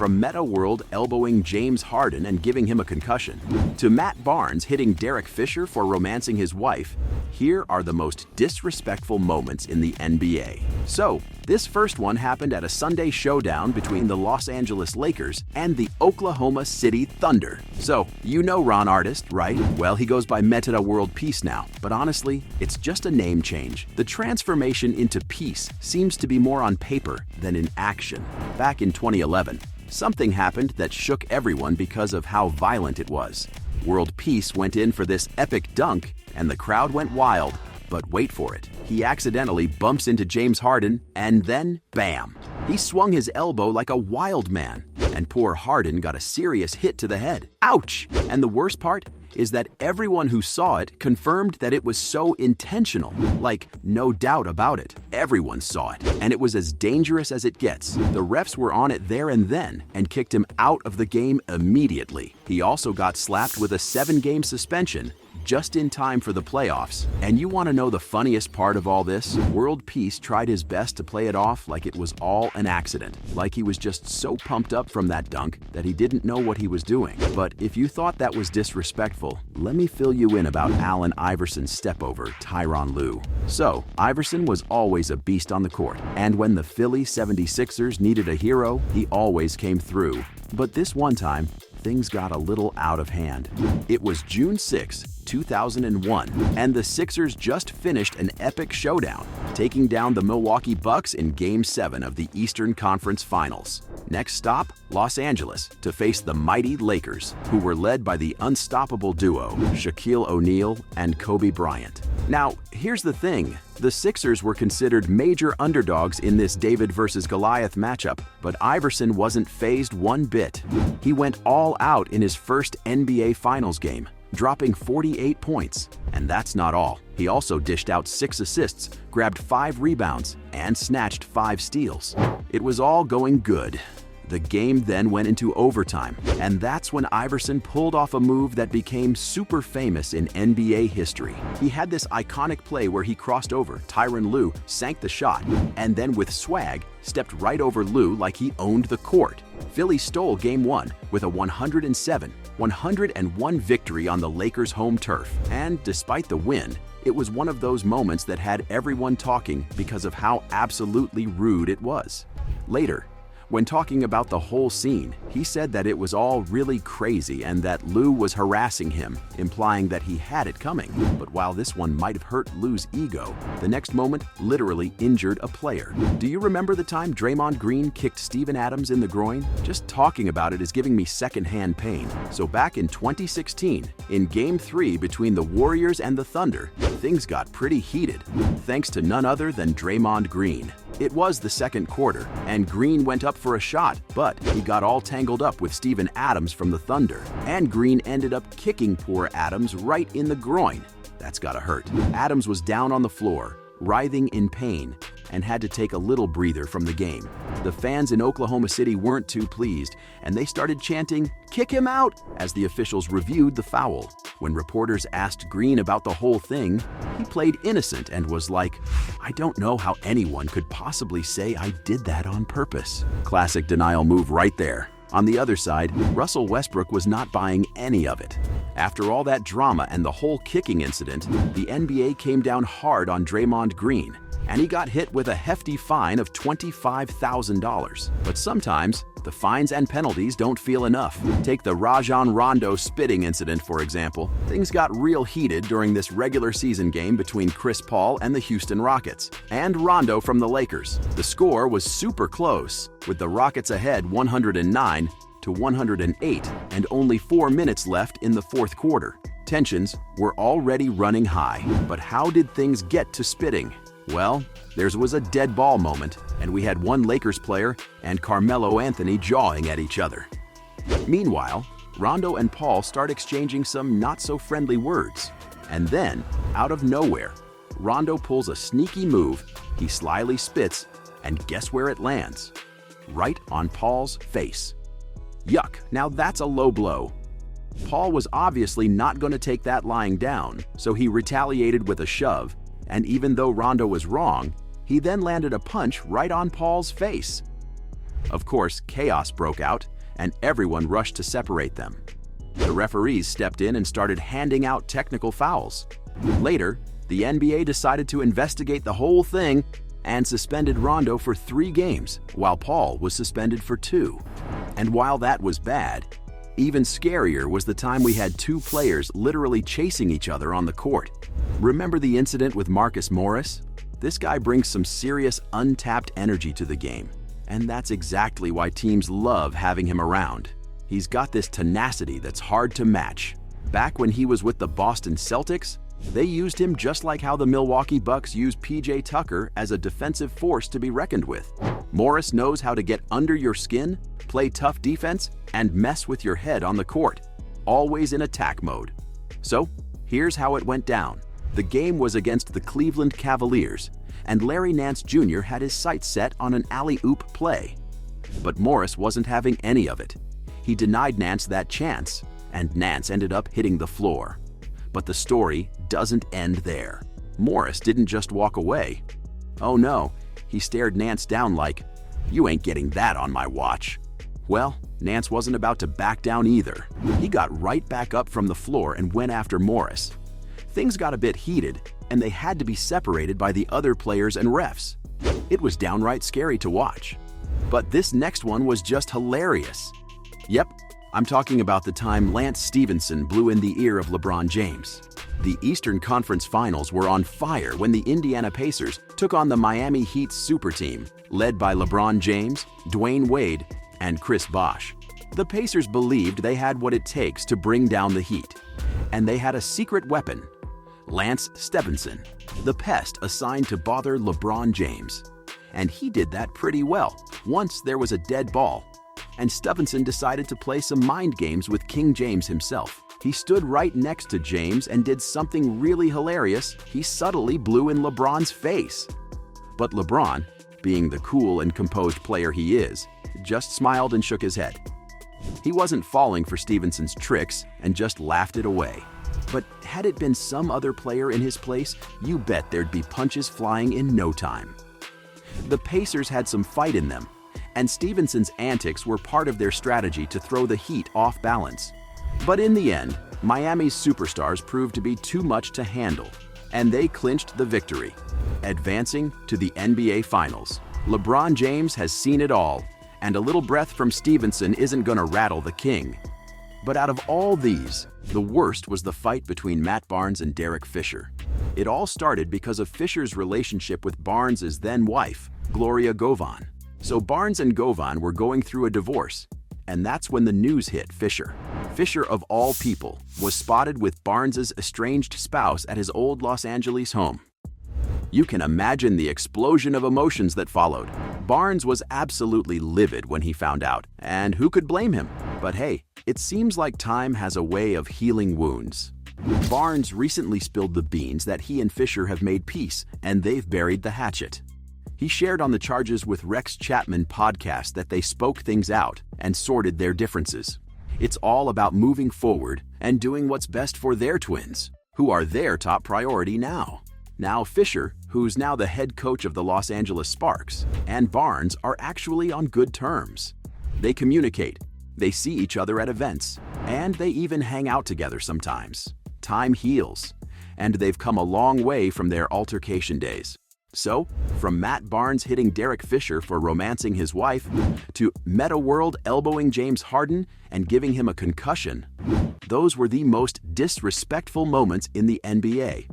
From Meta World elbowing James Harden and giving him a concussion, to Matt Barnes hitting Derek Fisher for romancing his wife, here are the most disrespectful moments in the NBA. So, this first one happened at a Sunday showdown between the Los Angeles Lakers and the Oklahoma City Thunder. So, you know Ron Artest, right? Well, he goes by Meta World Peace now, but honestly, it's just a name change. The transformation into Peace seems to be more on paper than in action. Back in 2011, something happened that shook everyone because of how violent it was. World Peace went in for this epic dunk, and the crowd went wild. But wait for it. He accidentally bumps into James Harden, and then, bam! He swung his elbow like a wild man, and poor Harden got a serious hit to the head. Ouch! And the worst part is that everyone who saw it confirmed that it was so intentional. Like, no doubt about it. Everyone saw it, and it was as dangerous as it gets. The refs were on it there and then and kicked him out of the game immediately. He also got slapped with a 7-game suspension just in time for the playoffs. And you want to know the funniest part of all this? World Peace tried his best to play it off like it was all an accident, like he was just so pumped up from that dunk that he didn't know what he was doing. But if you thought that was disrespectful, let me fill you in about Allen Iverson's step-over, Tyronn Lue. So, Iverson was always a beast on the court, and when the Philly 76ers needed a hero, he always came through. But this one time, things got a little out of hand. It was June 6, 2001, and the Sixers just finished an epic showdown, taking down the Milwaukee Bucks in Game 7 of the Eastern Conference Finals. Next stop, Los Angeles, to face the mighty Lakers, who were led by the unstoppable duo, Shaquille O'Neal and Kobe Bryant. Now, here's the thing. The Sixers were considered major underdogs in this David versus Goliath matchup, but Iverson wasn't fazed one bit. He went all out in his first NBA Finals game, dropping 48 points. And that's not all. He also dished out 6 assists, grabbed 5 rebounds, and snatched 5 steals. It was all going good. The game then went into overtime, and that's when Iverson pulled off a move that became super famous in NBA history. He had this iconic play where he crossed over, Tyronn Lue sank the shot, and then with swag, stepped right over Lue like he owned the court. Philly stole Game 1 with a 107-101 victory on the Lakers' home turf. And despite the win, it was one of those moments that had everyone talking because of how absolutely rude it was. Later, when talking about the whole scene, he said that it was all really crazy and that Lue was harassing him, implying that he had it coming. But while this one might have hurt Lue's ego, the next moment literally injured a player. Do you remember the time Draymond Green kicked Steven Adams in the groin? Just talking about it is giving me secondhand pain. So back in 2016, in Game 3 between the Warriors and the Thunder, things got pretty heated, thanks to none other than Draymond Green. It was the second quarter, and Green went up for a shot, but he got all tangled up with Steven Adams from the Thunder, and Green ended up kicking poor Adams right in the groin. That's gotta hurt. Adams was down on the floor, writhing in pain, and had to take a little breather from the game. The fans in Oklahoma City weren't too pleased, and they started chanting, "Kick him out!" as the officials reviewed the foul. When reporters asked Green about the whole thing, he played innocent and was like, "I don't know how anyone could possibly say I did that on purpose." Classic denial move right there. On the other side, Russell Westbrook was not buying any of it. After all that drama and the whole kicking incident, the NBA came down hard on Draymond Green, and he got hit with a hefty fine of $25,000. But sometimes, the fines and penalties don't feel enough. Take the Rajon Rondo spitting incident, for example. Things got real heated during this regular season game between Chris Paul and the Houston Rockets, and Rondo from the Lakers. The score was super close, with the Rockets ahead 109-108, and only 4 minutes left in the fourth quarter. Tensions were already running high, but how did things get to spitting? Well, theirs was a dead ball moment, and we had one Lakers player and Carmelo Anthony jawing at each other. Meanwhile, Rondo and Paul start exchanging some not-so-friendly words. And then, out of nowhere, Rondo pulls a sneaky move, he slyly spits, and guess where it lands? Right on Paul's face. Yuck, now that's a low blow. Paul was obviously not going to take that lying down, so he retaliated with a shove, and even though Rondo was wrong, he then landed a punch right on Paul's face. Of course, chaos broke out, and everyone rushed to separate them. The referees stepped in and started handing out technical fouls. Later, the NBA decided to investigate the whole thing and suspended Rondo for 3 games, while Paul was suspended for 2. And while that was bad, even scarier was the time we had 2 players literally chasing each other on the court. Remember the incident with Marcus Morris? This guy brings some serious untapped energy to the game, and that's exactly why teams love having him around. He's got this tenacity that's hard to match. Back when he was with the Boston Celtics, they used him just like how the Milwaukee Bucks use PJ Tucker as a defensive force to be reckoned with. Morris knows how to get under your skin, play tough defense, and mess with your head on the court, always in attack mode. So, here's how it went down. The game was against the Cleveland Cavaliers, and Larry Nance Jr. had his sights set on an alley-oop play. But Morris wasn't having any of it. He denied Nance that chance, and Nance ended up hitting the floor. But the story doesn't end there. Morris didn't just walk away. Oh no, he stared Nance down like, "You ain't getting that on my watch." Well, Nance wasn't about to back down either. He got right back up from the floor and went after Morris. Things got a bit heated, and they had to be separated by the other players and refs. It was downright scary to watch. But this next one was just hilarious. Yep, I'm talking about the time Lance Stephenson blew in the ear of LeBron James. The Eastern Conference Finals were on fire when the Indiana Pacers took on the Miami Heat super team, led by LeBron James, Dwayne Wade, and Chris Bosh. The Pacers believed they had what it takes to bring down the Heat, and they had a secret weapon, Lance Stephenson, the pest assigned to bother LeBron James. And he did that pretty well. Once there was a dead ball, and Stephenson decided to play some mind games with King James himself. He stood right next to James and did something really hilarious. He subtly blew in LeBron's face. But LeBron, being the cool and composed player he is, just smiled and shook his head. He wasn't falling for Stephenson's tricks and just laughed it away. But had it been some other player in his place, you bet there'd be punches flying in no time. The Pacers had some fight in them, and Stephenson's antics were part of their strategy to throw the Heat off balance. But in the end, Miami's superstars proved to be too much to handle, and they clinched the victory, advancing to the NBA Finals. LeBron James has seen it all, and a little breath from Stephenson isn't gonna rattle the king. But out of all these, the worst was the fight between Matt Barnes and Derek Fisher. It all started because of Fisher's relationship with Barnes' then-wife, Gloria Govan. So Barnes and Govan were going through a divorce, and that's when the news hit Fisher. Fisher, of all people, was spotted with Barnes' estranged spouse at his old Los Angeles home. You can imagine the explosion of emotions that followed. Barnes was absolutely livid when he found out, and who could blame him? But hey, it seems like time has a way of healing wounds. Barnes recently spilled the beans that he and Fisher have made peace, and they've buried the hatchet. He shared on the Charges with Rex Chapman podcast that they spoke things out and sorted their differences. It's all about moving forward and doing what's best for their twins, who are their top priority now. Now Fisher, who's now the head coach of the Los Angeles Sparks, and Barnes are actually on good terms. They communicate, they see each other at events, and they even hang out together sometimes. Time heals, and they've come a long way from their altercation days. So, from Matt Barnes hitting Derek Fisher for romancing his wife, to Metta World elbowing James Harden and giving him a concussion, those were the most disrespectful moments in the NBA.